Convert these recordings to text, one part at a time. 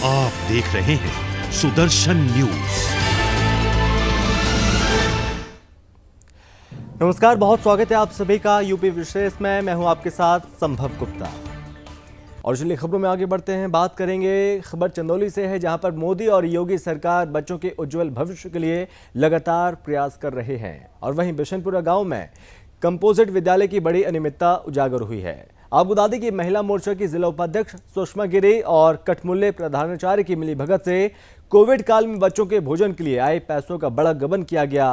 आप देख रहे हैं सुदर्शन न्यूज। नमस्कार, बहुत स्वागत है आप सभी का यूपी विशेष में। मैं हूं आपके साथ संभव गुप्ता। और चलिए खबरों में आगे बढ़ते हैं। बात करेंगे, खबर चंदौली से है, जहां पर मोदी और योगी सरकार बच्चों के उज्जवल भविष्य के लिए लगातार प्रयास कर रहे हैं। और वहीं बिशनपुरा गांव में कंपोजिट विद्यालय की बड़ी अनियमितता उजागर हुई है। आपको बता दें कि महिला मोर्चा की जिला उपाध्यक्ष सुषमा गिरी और कठमुल्ले प्रधानाचार्य की मिलीभगत से कोविड काल में बच्चों के भोजन के लिए आए पैसों का बड़ा गबन किया गया।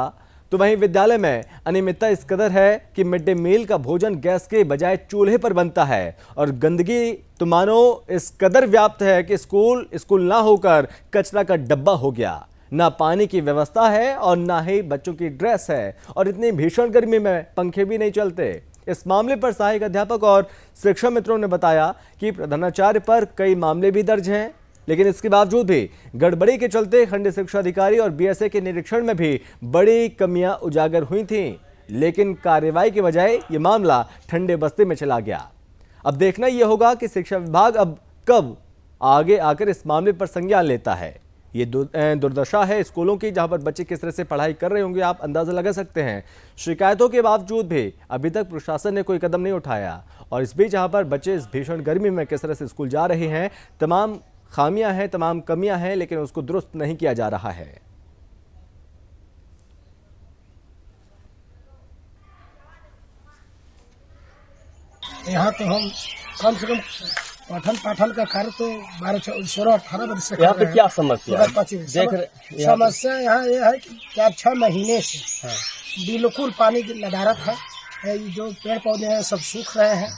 तो वहीं विद्यालय में अनियमितता इस कदर है कि मिड डे मील का भोजन गैस के बजाय चूल्हे पर बनता है और गंदगी तो मानो इस कदर व्याप्त है कि स्कूल ना होकर कचरा का डब्बा हो गया। ना पानी की व्यवस्था है और ना ही बच्चों की ड्रेस है, और इतनी भीषण गर्मी में पंखे भी नहीं चलते। इस मामले पर सहायक अध्यापक और शिक्षा मित्रों ने बताया कि प्रधानाचार्य पर कई मामले भी दर्ज हैं, लेकिन इसके बावजूद भी गड़बड़ी के चलते खंड शिक्षा अधिकारी और बीएसए के निरीक्षण में भी बड़ी कमियां उजागर हुई थीं। लेकिन कार्रवाई के बजाय ये मामला ठंडे बस्ते में चला गया। अब देखना यह होगा कि शिक्षा विभाग अब कब आगे आकर इस मामले पर संज्ञान लेता है। ये दुर्दशा है स्कूलों की, जहां पर बच्चे किस तरह से पढ़ाई कर रहे होंगे, आप अंदाजा लगा सकते हैं। शिकायतों के बावजूद भी अभी तक प्रशासन ने कोई कदम नहीं उठाया। और इस बीच जहां पर बच्चे इस भीषण गर्मी में किस तरह से स्कूल जा रहे हैं, तमाम खामियां हैं, तमाम कमियां हैं, लेकिन उसको दुरुस्त नहीं किया जा रहा है। यहाँ तो हम कम से कम पठन पाठन का कार्य तो 16-18 वर्ष से यहाँ पे क्या समस्या है? समस्या यहाँ ये है कि 4-6 महीने से बिल्कुल पानी की नदारत है। ये जो पेड़ पौधे हैं सब सूख रहे हैं।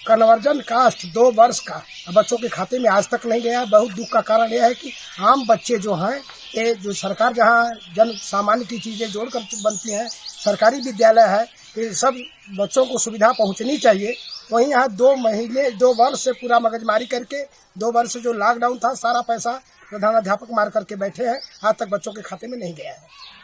कन्वर्जन कास्ट 2 वर्ष का बच्चों के खाते में आज तक नहीं गया। बहुत दुख का कारण यह है कि आम बच्चे जो हैं, ये जो सरकार जहाँ जन सामान्य की चीजें जोड़कर बनती हैं, सरकारी विद्यालय है, ये सब बच्चों को सुविधा पहुंचनी चाहिए। वहीं यहाँ 2 वर्ष से पूरा मगजमारी करके 2 वर्ष से जो लॉकडाउन था, सारा पैसा प्रधानाध्यापक मार करके बैठे हैं। आज तक बच्चों के खाते में नहीं गया है।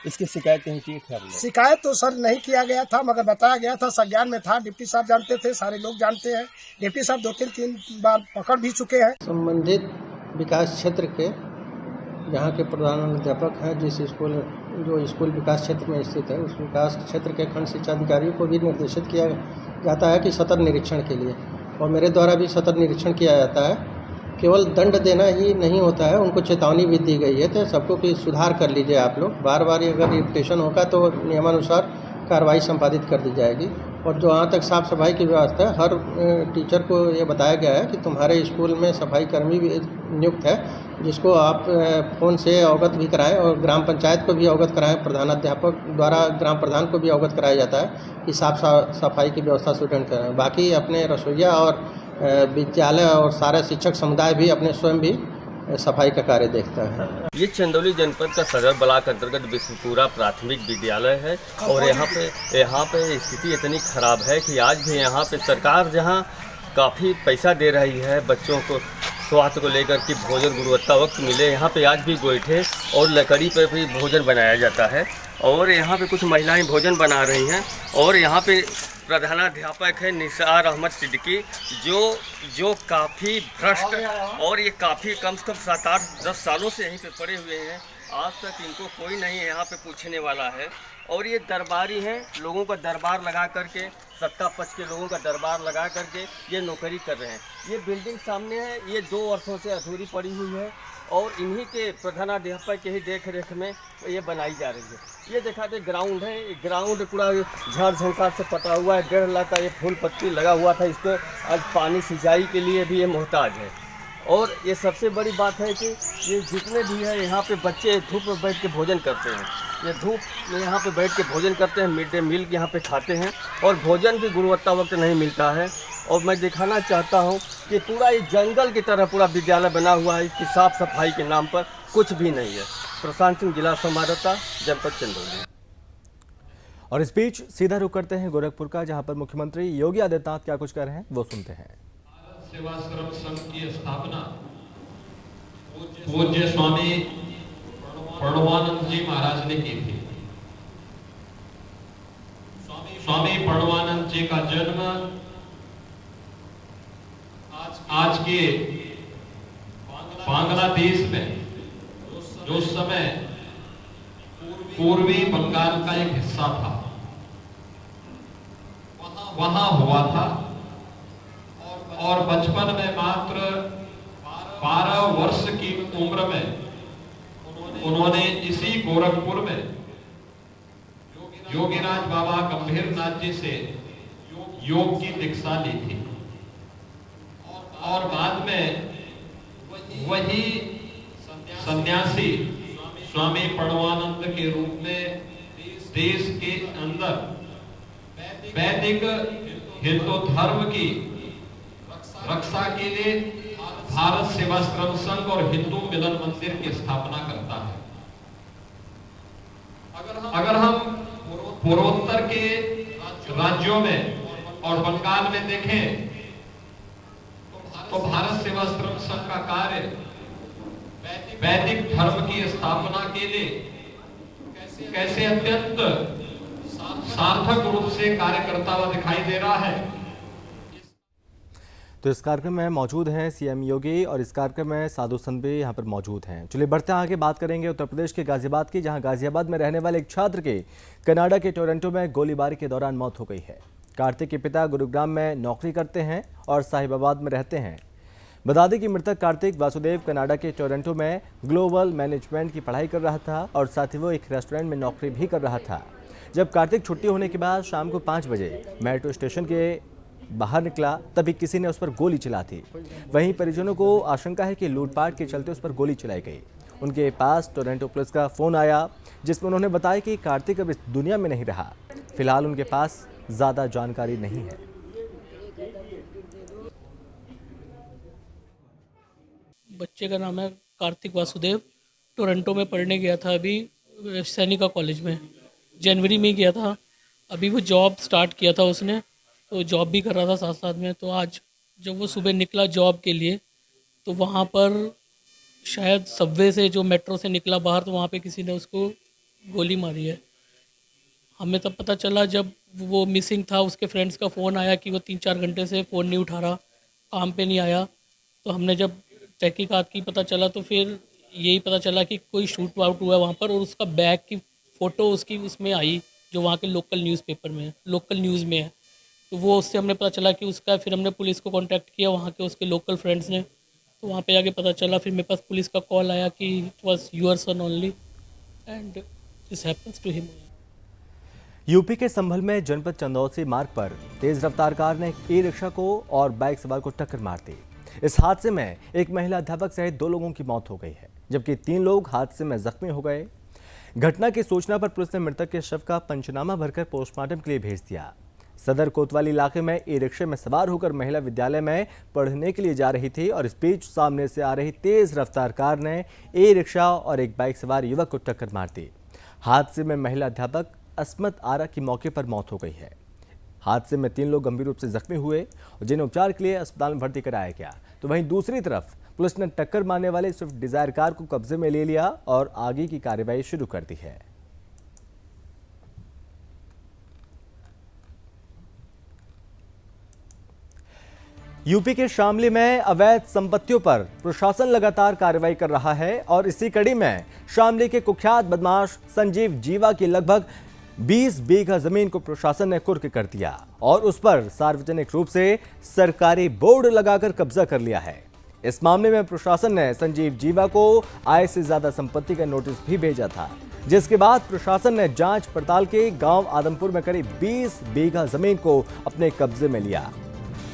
इसकी शिकायत कहीं की? शिकायत तो सर नहीं किया गया था, मगर बताया गया था, संज्ञान में था। डिप्टी साहब जानते थे, सारे लोग जानते हैं। डिप्टी साहब 2-3 बार पकड़ भी चुके हैं। संबंधित विकास क्षेत्र के यहाँ के प्रधानाध्यापक हैं, जो स्कूल विकास क्षेत्र में स्थित है, उस विकास क्षेत्र के खंड शिक्षा अधिकारियों को भी निर्देशित किया जाता है कि सतत निरीक्षण के लिए, और मेरे द्वारा भी सतत निरीक्षण किया जाता है। केवल दंड देना ही नहीं होता है, उनको चेतावनी भी दी गई है। तो सबको कि सुधार कर लीजिए आप लोग, बार बार अगर रिपीटेशन होगा तो नियमानुसार कार्रवाई संपादित कर दी जाएगी। और जो वहाँ तक साफ सफाई की व्यवस्था है, हर टीचर को ये बताया गया है कि तुम्हारे स्कूल में सफाई कर्मी भी नियुक्त है, जिसको आप फ़ोन से अवगत भी कराएं और ग्राम पंचायत को भी अवगत कराएं। प्रधानाध्यापक द्वारा ग्राम प्रधान को भी अवगत कराया जाता है कि साफ सफाई की व्यवस्था सुदृढ़ करें। बाकी अपने रसोइया और विद्यालय और सारे शिक्षक समुदाय भी अपने स्वयं भी सफाई का कार्य देखता है। ये चंदौली जनपद का सदर ब्लॉक अंतर्गत बिशनपुरा प्राथमिक विद्यालय है, और यहाँ पे स्थिति इतनी खराब है कि आज भी यहाँ पे सरकार जहाँ काफ़ी पैसा दे रही है बच्चों को स्वास्थ्य को लेकर कि भोजन गुणवत्ता वक्त मिले, यहाँ पे आज भी गोईठे और लकड़ी पर भी भोजन बनाया जाता है। और यहाँ पे कुछ महिलाएं भोजन बना रही हैं, और यहाँ पे प्रधानाध्यापक है निसार अहमद सिद्दीकी, जो काफ़ी भ्रष्ट, और ये काफ़ी कम से कम 7-8-10 सालों से यहीं पे पड़े हुए हैं। आज तक इनको कोई नहीं यहाँ पे पूछने वाला है। और ये दरबारी हैं, लोगों का दरबार लगा करके, सत्ता पक्ष के लोगों का दरबार लगा करके ये नौकरी कर रहे हैं। ये बिल्डिंग सामने है, ये 2 वर्षों से अधूरी पड़ी हुई है, और इन्हीं के प्रधानाध्यापक के ही देख रेख में ये बनाई जा रही है। ये दिखाते ग्राउंड है, ग्राउंड पूरा झाड़ झंकार से पटा हुआ है। 1.5 लाख का ये फूल पत्ती लगा हुआ था, इसको आज पानी सिंचाई के लिए भी ये मोहताज है। और ये सबसे बड़ी बात है कि ये जितने भी है यहाँ पे बच्चे धूप में बैठ के भोजन करते हैं। ये धूप में यहाँ पे बैठ के भोजन करते हैं, मिड डे मील यहाँ पे खाते हैं, और भोजन की गुणवत्ता वक्त नहीं मिलता है। और मैं दिखाना चाहता हूँ कि पूरा ये जंगल की तरह पूरा विद्यालय बना हुआ है, इसकी साफ सफाई के नाम पर कुछ भी नहीं है। प्रशांत सिंह, जिला संवाददाता, जनपद चंदौली। और इस बीच सीधा रुख करते हैं गोरखपुर का, जहां पर मुख्यमंत्री योगी आदित्यनाथ क्या कुछ कर रहे हैं वो सुनते हैं। सेवाश्रम संघ की स्थापना पूज्य स्वामी प्रणवानंद जी महाराज ने की थी। स्वामी प्रणवानंद जी का जन्म आज के बांग्लादेश में, जो उस समय पूर्वी बंगाल का एक हिस्सा था, वहां हुआ था। और बचपन में मात्र 12 वर्ष की उम्र में उन्होंने इसी गोरखपुर में योगीराज बाबा गंभीर नाथ जी से योग की दीक्षा ली थी। और बाद में वही सन्यासी स्वामी प्रणवानंद के रूप में देश के अंदर वैदिक हिंदू धर्म की रक्षा के लिए भारत सेवाश्रम संघ और हिंदू मिलन मंदिर की स्थापना करता है। अगर हम पूर्वोत्तर के राज्यों में और बंगाल में देखें तो भारत सेवाश्रम संघ का कार्य वैदिक धर्म की स्थापना के लिए कैसे अत्यंत सार्थक रूप से कार्य करता हुआ दिखाई दे रहा है। तो इस कार्यक्रम में मौजूद हैं सीएम योगी और इस कार्यक्रम में साधु संत भी यहाँ पर मौजूद हैं। चलिए बढ़ते हैं आगे, बात करेंगे उत्तर प्रदेश के गाजियाबाद की, जहाँ गाजियाबाद में रहने वाले एक छात्र की कनाडा के टोरंटो में गोलीबारी के दौरान मौत हो गई है। कार्तिक के पिता गुरुग्राम में नौकरी करते हैं और साहिबाबाद में रहते हैं। बता दें कि मृतक कार्तिक वासुदेव कनाडा के टोरंटो में ग्लोबल मैनेजमेंट की पढ़ाई कर रहा था और साथ ही वो एक रेस्टोरेंट में नौकरी भी कर रहा था। जब कार्तिक छुट्टी होने के बाद शाम को 5 बजे मेट्रो स्टेशन के बाहर निकला, तभी किसी ने उस पर गोली चला दी। वहीं परिजनों को आशंका है कि लूटपाट के चलते उस पर गोली चलाई गई। उनके पास टोरंटो पुलिस का फोन आया जिसमें उन्होंने बताया कि कार्तिक अब इस दुनिया में नहीं रहा। फिलहाल उनके पास ज़्यादा जानकारी नहीं है। बच्चे का नाम है कार्तिक वासुदेव, टोरंटो में पढ़ने गया था। अभी सैनिका कॉलेज में जनवरी में गया था। अभी वो जॉब स्टार्ट किया था उसने, तो जॉब भी कर रहा था साथ साथ में। तो आज जब वो सुबह निकला जॉब के लिए तो वहाँ पर शायद सबवे से, जो मेट्रो से निकला बाहर, तो वहाँ पे किसी ने उसको गोली मारी है। हमें तब पता चला जब वो मिसिंग था, उसके फ्रेंड्स का फ़ोन आया कि वो 3-4 घंटे से फ़ोन नहीं उठा रहा, काम पे नहीं आया। तो हमने जब तहकीकात की पता चला तो फिर यही पता चला कि कोई शूट आउट हुआ वहाँ पर, और उसका बैग की फ़ोटो उसकी उसमें आई जो वहाँ के लोकल न्यूज़पेपर में है, लोकल न्यूज़ में है। तो वो उससे हमने पता चला कि उसका, फिर हमने पुलिस को कांटेक्ट किया वहाँ के उसके लोकल फ्रेंड्स ने, तो वहाँ पे आगे पता चला। फिर मेरे पास पुलिस का कॉल आया कि it was your son only and this happens to him. UP के संभल में जनपद चंदौसी मार्ग पर तेज रफ्तार कार ने ई रिक्शा को और बाइक सवार को टक्कर मार दी। इस हादसे में एक महिला अध्यापक सहित 2 लोगों की मौत हो गई है, जबकि 3 लोग हादसे में जख्मी हो गए। घटना की सूचना पर पुलिस ने मृतक के शव का पंचनामा भरकर पोस्टमार्टम के लिए भेज दिया। सदर कोतवाली इलाके में ई रिक्शे में सवार होकर महिला विद्यालय में पढ़ने के लिए जा रही थी और इस बीच सामने से आ रही तेज रफ्तार कार ने ई रिक्शा और एक बाइक सवार युवक को टक्कर मार दी। हादसे में महिला अध्यापक अस्मत आरा की मौके पर मौत हो गई है। हादसे में 3 लोग गंभीर रूप से जख्मी हुए और जिन्हें उपचार के लिए अस्पताल में भर्ती कराया गया। तो वहीं दूसरी तरफ पुलिस ने टक्कर मारने वाले स्विफ्ट डिजायर कार को कब्जे में ले लिया और आगे की कार्रवाई शुरू कर दी है। यूपी के शामली में अवैध संपत्तियों पर प्रशासन लगातार कार्रवाई कर रहा है और इसी कड़ी में शामली के कुख्यात बदमाश संजीव जीवा की लगभग 20 बीघा जमीन को प्रशासन ने कुर्क कर दिया और उस पर सार्वजनिक रूप से सरकारी बोर्ड लगाकर कब्जा कर लिया है। इस मामले में प्रशासन ने संजीव जीवा को आय से ज्यादा संपत्ति का नोटिस भी भेजा था, जिसके बाद प्रशासन ने जांच पड़ताल के गांव आदमपुर में करीब 20 बीघा जमीन को अपने कब्जे में लिया।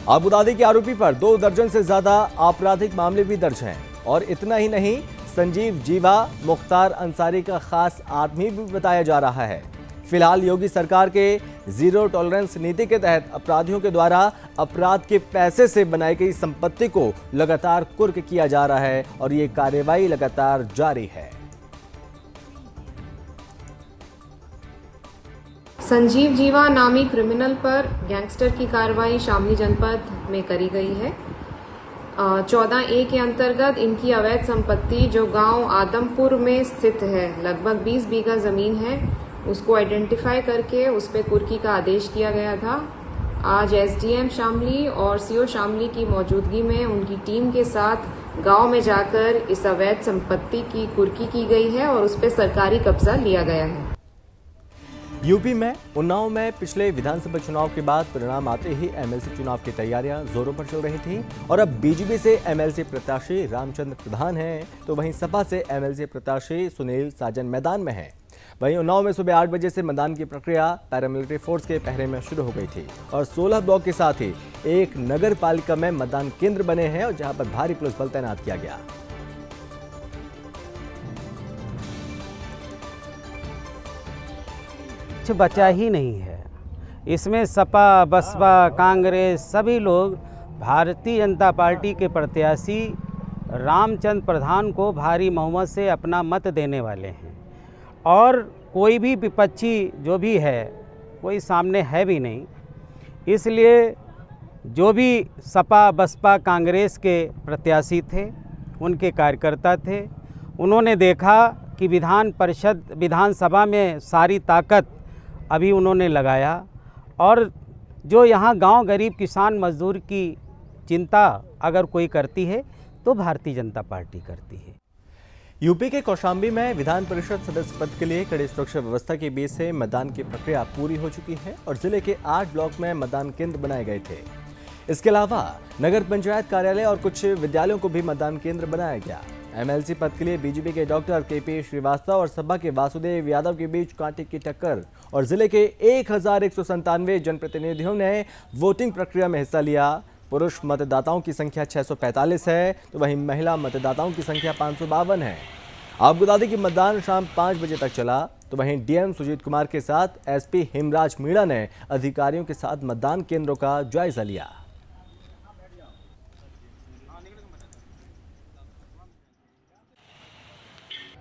आपको बता दें कि आरोपी पर 2 दर्जन से ज्यादा आपराधिक मामले भी दर्ज हैं और इतना ही नहीं, संजीव जीवा मुख्तार अंसारी का खास आदमी भी बताया जा रहा है। फिलहाल योगी सरकार के जीरो टॉलरेंस नीति के तहत अपराधियों के द्वारा अपराध के पैसे से बनाई गई संपत्ति को लगातार कुर्क किया जा रहा है और ये कार्रवाई लगातार जारी है। संजीव जीवा नामी क्रिमिनल पर गैंगस्टर की कार्रवाई शामली जनपद में करी गई है। 14A के अंतर्गत इनकी अवैध संपत्ति जो गांव आदमपुर में स्थित है, लगभग 20 बीघा जमीन है, उसको आइडेंटिफाई करके उस पर कुर्की का आदेश किया गया था। आज SDM शामली और CO शामली की मौजूदगी में उनकी टीम के साथ गांव में जाकर इस अवैध संपत्ति की कुर्की की गई है और उस पर सरकारी कब्जा लिया गया है। यूपी में उन्नाव में पिछले विधानसभा चुनाव के बाद परिणाम आते ही एमएलसी चुनाव की तैयारियां जोरों पर चल रही थी और अब बीजेपी से एमएलसी प्रत्याशी रामचंद्र प्रधान हैं तो वहीं सपा से एमएलसी प्रत्याशी सुनील साजन मैदान में हैं। वहीं उन्नाव में सुबह 8 बजे से मतदान की प्रक्रिया पैरामिलिट्री फोर्स के पहरे में शुरू हो गई थी और 16 ब्लॉक के साथ ही एक नगर पालिका में मतदान केंद्र बने हैं और जहां पर भारी पुलिस बल तैनात किया गया। कुछ बचा ही नहीं है। इसमें सपा बसपा कांग्रेस सभी लोग भारतीय जनता पार्टी के प्रत्याशी रामचंद्र प्रधान को भारी बहुमत से अपना मत देने वाले हैं और कोई भी विपक्षी जो भी है कोई सामने है भी नहीं। इसलिए जो भी सपा बसपा कांग्रेस के प्रत्याशी थे उनके कार्यकर्ता थे, उन्होंने देखा कि विधानसभा में सारी ताकत अभी उन्होंने लगाया और जो यहाँ गांव गरीब किसान मजदूर की चिंता अगर कोई करती है तो भारतीय जनता पार्टी करती है। यूपी के कौशाम्बी में विधान परिषद सदस्य पद के लिए कड़ी सुरक्षा व्यवस्था के बीच से मतदान की प्रक्रिया पूरी हो चुकी है और जिले के 8 ब्लॉक में मतदान केंद्र बनाए गए थे। इसके अलावा नगर पंचायत कार्यालय और कुछ विद्यालयों को भी मतदान केंद्र बनाया गया। एमएलसी पद के लिए बीजेपी के डॉक्टर केपी श्रीवास्तव और सपा के वासुदेव यादव के बीच कांटे की टक्कर और जिले के 1197 जनप्रतिनिधियों ने वोटिंग प्रक्रिया में हिस्सा लिया। पुरुष मतदाताओं की संख्या 645 है तो वहीं महिला मतदाताओं की संख्या 552 है। आपको बता दें कि मतदान शाम 5 बजे तक चला तो वहीं डीएम सुजीत कुमार के साथ एसपी हिमराज मीणा ने अधिकारियों के साथ मतदान केंद्रों का जायजा लिया।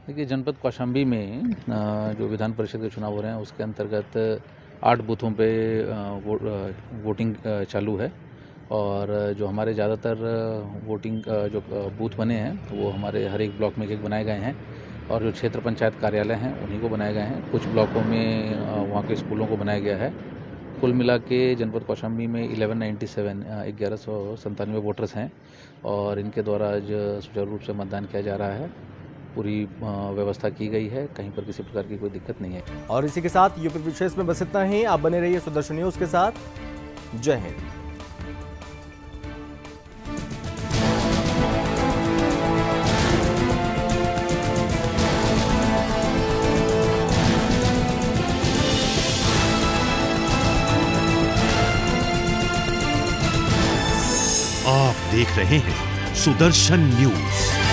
देखिए, जनपद कौशाम्बी में जो विधान परिषद के चुनाव हो रहे हैं उसके अंतर्गत 8 बूथों पे वोटिंग चालू है और जो हमारे ज़्यादातर वोटिंग जो बूथ बने हैं वो हमारे हर एक ब्लॉक में एक बनाए गए हैं और जो क्षेत्र पंचायत कार्यालय हैं उन्हीं को बनाए गए हैं। कुछ ब्लॉकों में वहाँ के स्कूलों को बनाया गया है। कुल मिला के जनपद कौशाम्बी में 1197 वोटर्स हैं और इनके द्वारा आज सुचारू रूप से मतदान किया जा रहा है। पूरी व्यवस्था की गई है, कहीं पर किसी प्रकार की कोई दिक्कत नहीं है। और इसी के साथ यूपी विशेष में बस इतना ही। आप बने रहिए सुदर्शन न्यूज के साथ। जय हिंद। आप देख रहे हैं सुदर्शन न्यूज।